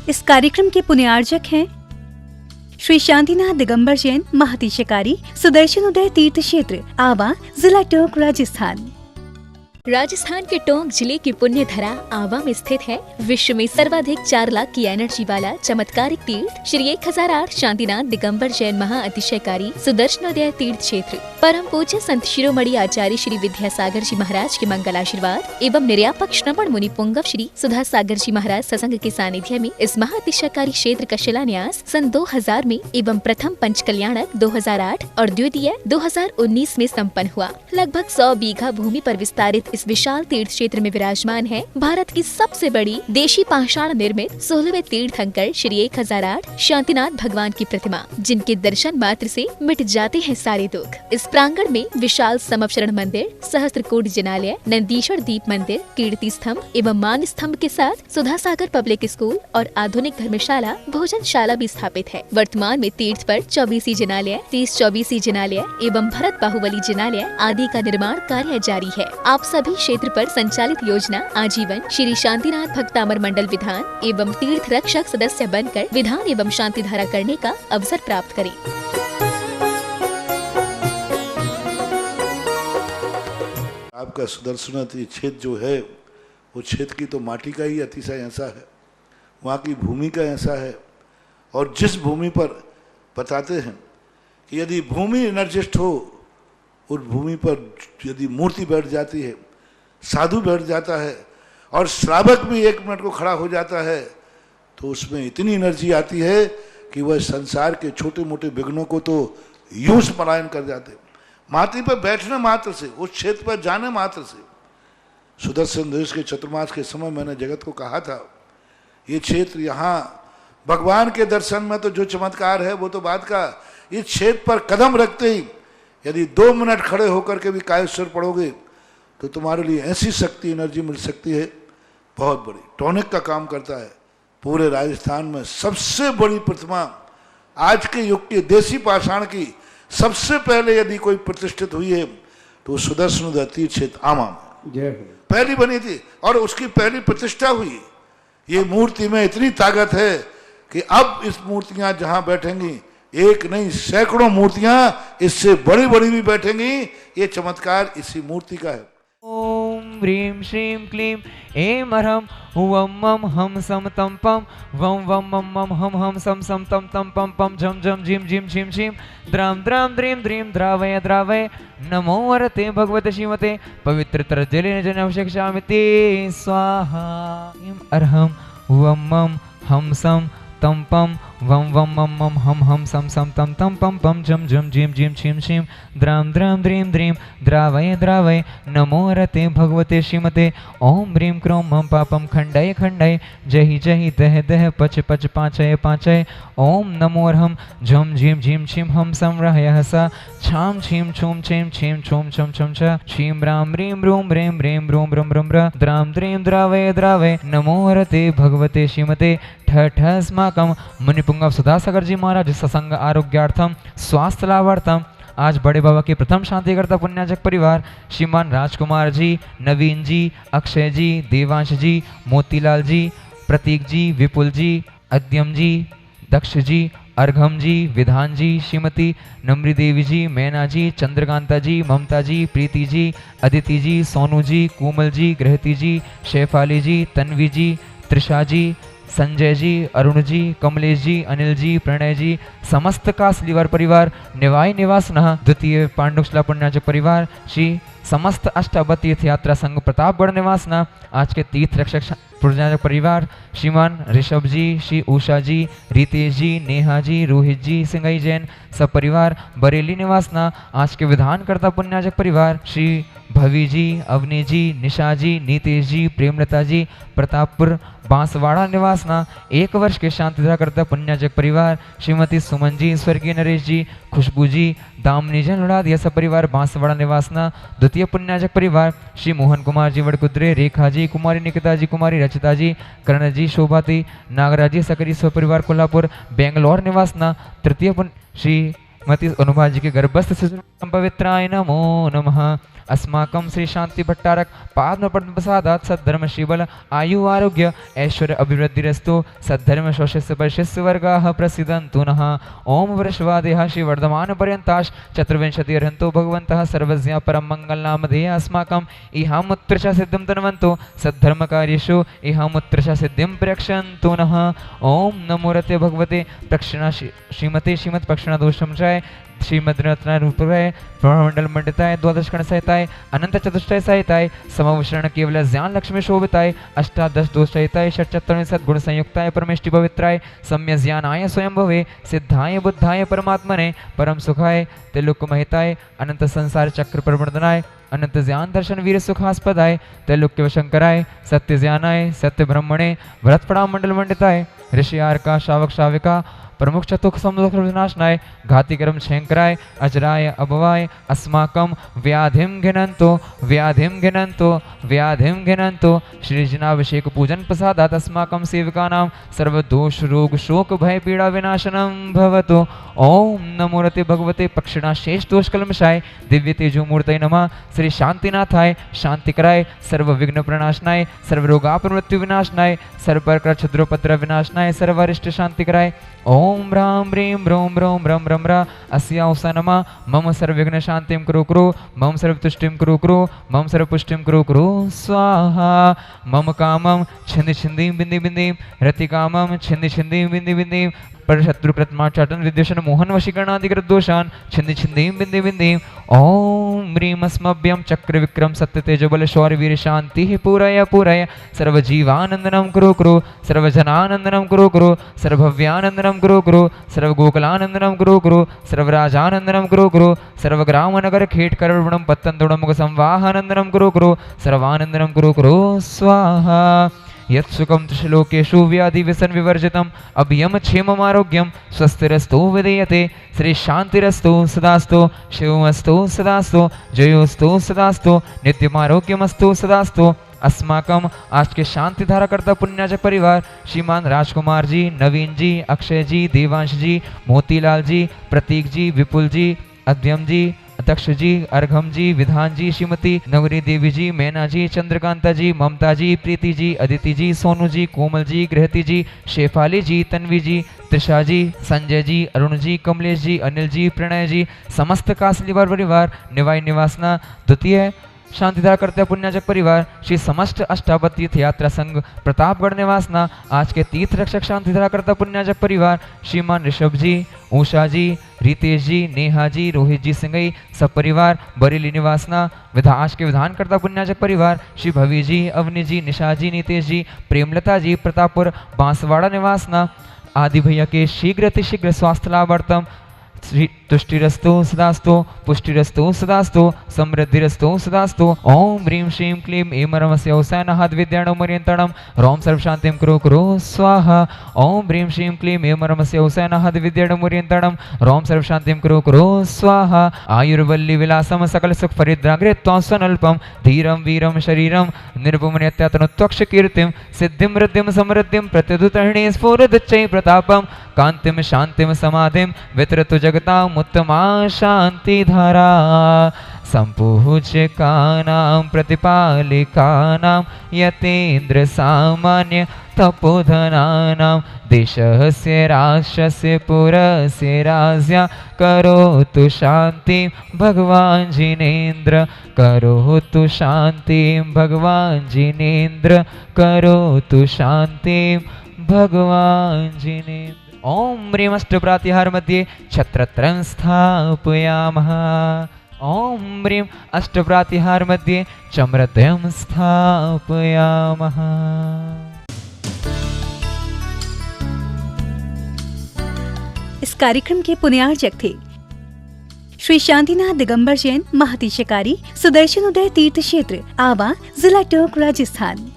इस कार्यक्रम के पुण्यार्जक हैं श्री शांतिनाथ दिगंबर जैन महातिशकारी सुदर्शन उदय तीर्थ क्षेत्र आवा, जिला टोंक, राजस्थान। राजस्थान के टोंक जिले की पुण्य धरा आवा में स्थित है विश्व में सर्वाधिक 4 लाख की एनर्जी वाला चमत्कारिक तीर्थ श्री 1008 शांतिनाथ दिगंबर जैन महाअतिशयकारी सुदर्शनोदय तीर्थ क्षेत्र। परम पूज्य संत शिरोमणि आचार्य श्री विद्यासागर जी महाराज के मंगल आशीर्वाद एवं निर्यापक श्रवण मुनि पुंगव श्री सुधा सागर जी महाराज सत्संग के सानिध्य में इस महाअतिशयकारी क्षेत्र का शिलान्यास सन 2000 में एवं प्रथम पंच कल्याणक 2008 और द्वितीय 2019 में संपन्न हुआ। लगभग 100 बीघा भूमि पर विस्तारित इस विशाल तीर्थ क्षेत्र में विराजमान है भारत की सबसे बड़ी देशी पाषाण निर्मित 16वें तीर्थंकर श्री 1008 शांतिनाथ भगवान की प्रतिमा, जिनके दर्शन मात्र से मिट जाते हैं सारे दुख। इस प्रांगण में विशाल समवशरण मंदिर, सहस्त्रकूट जिनालय, नंदीश्वर दीप मंदिर, कीर्ति स्तंभ एवं मान स्तंभ के साथ सुधा सागर पब्लिक स्कूल और आधुनिक धर्मशाला, भोजनशाला भी स्थापित है। वर्तमान में तीर्थ पर 24 जिनालय, 30-24 जिनालय एवं भरत बाहुबली जिनालय आदि का निर्माण कार्य जारी है। आप सभी क्षेत्र पर संचालित योजना आजीवन श्री शांतिनाथ भक्तामर मंडल विधान एवं तीर्थ रक्षक सदस्य बनकर विधान एवं शांति धारा करने का अवसर प्राप्त करें। आपका सुदर्शन क्षेत्र जो है वो क्षेत्र की तो माटी का ही अतिशय ऐसा है, वहाँ की भूमि का ऐसा है। और जिस भूमि पर बताते हैं कि यदि भूमि एनर्जिस्ट हो, उस भूमि पर यदि मूर्ति बैठ जाती है, साधु बैठ जाता है और श्रावक भी 1 मिनट को खड़ा हो जाता है, तो उसमें इतनी एनर्जी आती है कि वह संसार के छोटे मोटे विघ्नों को तो यूं पलायन कर जाते। माटी पर बैठने मात्र से, उस क्षेत्र पर जाने मात्र से, सुदर्शन देश के चतुर्मास के समय मैंने जगत को कहा था, ये क्षेत्र यहाँ भगवान के दर्शन में तो जो चमत्कार है वो तो बात का, इस क्षेत्र पर कदम रखते ही यदि 2 मिनट खड़े होकर के भी कायेश्वर पढ़ोगे तो तुम्हारे लिए ऐसी शक्ति एनर्जी मिल सकती है, बहुत बड़ी। टॉनिक का काम करता है। पूरे राजस्थान में सबसे बड़ी प्रतिमा आज के युग की देसी पाषाण की सबसे पहले यदि कोई प्रतिष्ठित हुई है तो सुदर्शन तीर्थ क्षेत्र आमा में पहली बनी थी और उसकी पहली प्रतिष्ठा हुई। ये मूर्ति में इतनी ताकत है कि अब इस मूर्तियां जहां बैठेंगी, एक नहीं सैकड़ों मूर्तियां इससे बड़ी बड़ी भी बैठेंगी। ये चमत्कार इसी मूर्ति का है। ओम ह्रीं श्रीं क्लीं ऐं अरहं हुवं मं हम सम तम पम वं वं मं मं हम हम सम सम तम तम पम पम झम झम झिम झिम झिम झिम द्रां द्रां द्रीं द्रीं द्रावय द्रावय नमो वरते भगवते श्रीमते पवित्रतर जलेन जनवशिक्षामिति स्वाहा। ऐं अरहं हुवं मं हम सम तम पम वम वम मम मम हम सम सम तम तम पम पम झम झम झिम झिम छिम छिम द्रां द्रां द्रीं द्रीं द्रावय द्रावय नमो रते भगवते श्रीमते ओम ह्रीं क्रों मम पापम खंडय खंडय जहि जहि दह दह पच पच पाचय पाचय ओम नमो अरहं झम झिम झिम छिम हम सम रहय सा छाम छीम छूम छीम छीम छूम छम छम छ छीम राम ह्रीं रूम ह्रीं ह्रीं रूम रम रम र द्रां द्रीं द्रावय द्रावय नमो रते भगवते श्रीमते ठ ठ अस्माकं मुनिपुंगव सुधा सागर जी महाराज सत्संग आरोग्यार्थम स्वास्थ्य लाभार्थम आज बड़े बाबा के प्रथम शांतिकर्ता पुण्याजक परिवार श्रीमान राजकुमार जी, नवीन जी, अक्षय जी, देवांश जी, मोतीलाल जी, प्रतीक जी, विपुल जी, अद्यम जी, दक्ष जी, अर्घम जी, विधान जी, श्रीमती नम्री देवी जी, मैना जी, चंद्रकांता जी, ममता जी, प्रीति जी, अदिति जी, सोनू जी, कोमल जी, ग्रहती जी, शेफाली जी, तन्वी जी, त्रिषा जी, संजय जी, अरुण जी, कमलेश जी, अनिल जी, प्रणय जी, समस्त का श्रीवर परिवार, निवाई निवास नः द्वितीय पांडुशला पुण्याजक परिवार, श्री समस्त अष्टावत तीर्थ यात्रा संघ प्रतापगढ़ निवास न आज के तीर्थ रक्षक पुण्याजक परिवार श्रीमान ऋषभ जी, श्री उषा जी, रितेश जी, नेहा जी, रोहित जी, सिंगई जैन सब परिवार, बरेली निवास न आज के विधानकर्ता पुण्याजक परिवार श्री भवी जी, अवनी जी, निशा जी, नीतेश जी, प्रेमलता जी, प्रतापपुर बांसवाड़ा निवास ना 1 वर्ष के शांतिदा करता पुण्याजक परिवार श्रीमती सुमन जी, स्वर्गीय नरेश जी, खुशबू जी, दामनी जन लुड़ाद यह सब परिवार बांसवाड़ा निवास ना द्वितीय पुण्याजक परिवार श्री मोहन कुमार जी वड़कुद्रे, रेखा जी, कुमारी निकिता जी, कुमारी रचिता जी, कर्ण जी, शोभाती, नागराज जी, सकरी स्व परिवार कोल्हापुर बेंगलोर निवास ना तृतीय श्री मती अनुभा जी के गर्भस्थ शिशु पवित्राय नमो नमः। अस्माकं श्री शांति भट्टारक पाद पद्म प्रसादात सद्धर्म श्रीबल आयु आरोग्य ऐश्वर्य अभिवृद्धिरस्तु सद्धर्म शोषस्य परिशिष्य वर्गाः प्रसीदन्तु नः। ओम वृषवादेः श्री वर्धमान पर्यन्ताश् चतुर्विंशति अर्हन्तो भगवन्तः सर्वज्ञ परम मंगल नामधेय अस्माकं इहामुत्र च सिद्धिं तन्वन्तो सद्धर्म कार्येषु इहामुत्र च सिद्धिं प्रयक्षन्तु नः। ओम नमो रते भगवते प्रक्षिणा श्रीमते श्रीमद प्रक्षिणा दोषमचाय श्रीमद रत्नारूपाय ब्रह्मंडल मंडिताय द्वादश गण सहिताय अनंत चतुष्टय सहिताय समवशरण केवल ज्ञान लक्ष्मी शोभिताय अष्टादश दोष सहिताय षट्चत्वारिंशत् सद्गुण संयुक्ताय परमेष्टि पवित्राय सम्य ज्ञानाय स्वयं भवे सिद्धाय बुद्धाय परमात्मने परम सुखाय त्रिलोक महिताय अनंत संसार चक्र प्रवर्धनाय अनंत ज्ञान दर्शन वीर सुखास्पदाय त्रैलोक्य शंकराय सत्य ज्ञानाय सत्य ब्रह्मणे व्रतपड़ा मंडल मंडिताय ऋषि आर्का शावक शाविका प्रमुख चतुख समुद्र विनाशनाय घाति कर्म शंकराय अजराय अभवाय अस्माकं व्याधिं घिनन्तो व्याधिं घिनन्तो व्याधिं घिनन्तो श्री जनाभिषेक पूजन प्रसादात् अस्माकं सेवकानां सर्वदोष रोग शोक भय पीड़ा विनाशनं भवतु। ओम नमो रते भगवते पक्षिणा शेष दोष कलमशाय दिव्य तेजो मूर्तये नमः। श्री शांतिनाथाय शांतिकराय सर्व विघ्न प्रणाशनाय सर्व रोगापमृत्यु विनाशनाय सर्व प्रकार क्षुद्रोपद्रव विनाशनाय सर्व अरिष्ट शांतिकराय ओम ह्रां ह्रीं ब्रों ब्रों ब्रं ब्रं ब्रा अस्यावसा नमः। मम सर्वविघ्न शांतिं कुरु कुरु मम सर्वतुष्टिं कुरु कुरु मम सर्वपुष्टिं कुरु कुरु स्वाहा। मम कामं छिन्दी छिन्दी बिंदी बिंदी रति कामं छिन्दी छिन्दी बिंदी बिंदी पर शत्रुकृतमा चाटन विद्वेषण मोहन वशीकरणादिकृत दोषान् छिन्दी छिन्दी बिंदी बिंदी। ओम ह्रीं अस्मभ्यं चक्र विक्रम सत्य तेज बल शौर्य वीर शांति पूरय पूरय सर्वजीवानंदनं कुरु कुरु सर्वजनानंदनं कुरु कुरु सर्वभव्यानंदनं कुरु कुरु सर्वगोकुलानंदनं कुरु कुरु सर्वराजानंदनं कुरु कुरु सर्वग्रामनगर खेट करवणं पत्तन्दुणं मुख संवाहानंदनं कुरु कुरु सर्वानंदनं कुरु कुरु स्वाहा। यत्सुखं त्रिलोकेषु व्याधि व्यसन विवर्जितम् अभयं क्षेमम् आरोग्यं स्वस्तिरस्तु विधीयते। श्री शांतिरस्तु सदास्तु शिवमस्तु सदास्तु जयोस्तु सदास्तु नित्यमारोग्यमस्तु सदास्तु। अस्माकं आज के शांति धारा करता पुण्याज परिवार श्रीमान राजकुमार जी, नवीन जी, अक्षय जी, देवांश जी, मोतीलाल जी, प्रतीक जी, विपुल जी, अद्यम जी, दक्ष जी, अर्घम जी, विधान जी, श्रीमती नवरी देवी जी, मैना जी, चंद्रकांता जी, ममता जी, प्रीति जी, अदिति जी, सोनू जी, कोमल जी, गृहती जी, शेफाली जी, तन्वी जी, त्रिषा जी, संजय जी, अरुण जी, कमलेश जी, अनिल जी, प्रणय जी, समस्त कासलीवार परिवार निवाई निवासना द्वितीय शांतिधारा करते पुण्याजक परिवार श्री समस्त अष्टावत तीर्थ यात्रा संघ प्रतापगढ़ निवासना आज के तीर्थ रक्षक शांतिधारा करता पुण्याजक परिवार श्रीमान ऋषभ जी, उषा जी, रितेश जी, नेहा जी, रोहित जी सिंगई सब परिवार बरेली निवासना आज के विधान करता पुण्याजक परिवार श्री भवी जी, अवनी जी, निशा जी, नितेश जी, प्रेमलता जी, प्रतापपुर बांसवाड़ा निवासना आदि भैया के शीघ्र अतिशीघ्र स्वास्थ्य लाभार्थम तुष्टिरस्तु सदास्तु पुष्टिरस्तु सदास्तु समृद्धिरस्तु सदास्तु। ओम ह्रीं श्रीं क्लीं ऐमरमस्य औसैनहद् विद्याणुमर्यन्तणं रोम सर्वशान्तिं कुरु कुरु स्वाहा। ओम ह्रीं श्रीं क्लीं ऐमरमस्य औसैनहद् विद्याणुमर्यन्तणं रोम सर्वशान्तिं कुरु कुरु स्वाहा। आयुर्वल्ली विलासं सकल सुख परिद्राग्रेत्वां स्वनल्पं धीरं वीरं शरीरं निर्भुमन्यत्यातनुत्वक्ष कीर्तिं सिद्धिं वृद्धिं समृद्धिं प्रत्युदतर्णे स्फुरदुच्चै प्रतापं कांतिम शांतिम समाधिम वितरतु जगताम् उत्तमा शांतिधारा। संपूज्यकानां प्रतिपालिकानां यतेन्द्र सामान्य तपोधनानां देशस्य राष्ट्रस्य पुरस्य राज्ञा करोतु शान्तिं भगवान् जिनेन्द्र करोतु शान्तिं भगवान् जिनेन्द्र करोतु शान्तिं भगवान् जिनेन्द्र। ओम ह्रीं अष्टप्रातिहार मध्ये छत्रत्रं स्थापयामः। ओम ह्रीं अष्टप्रातिहार मध्ये चम्रद्वयं स्थापयामः। इस कार्यक्रम के पुण्यार्चक थे श्री शांतिनाथ दिगंबर जैन महती शिकारी सुदर्शन उदय तीर्थ क्षेत्र आवा जिला टोंक राजस्थान।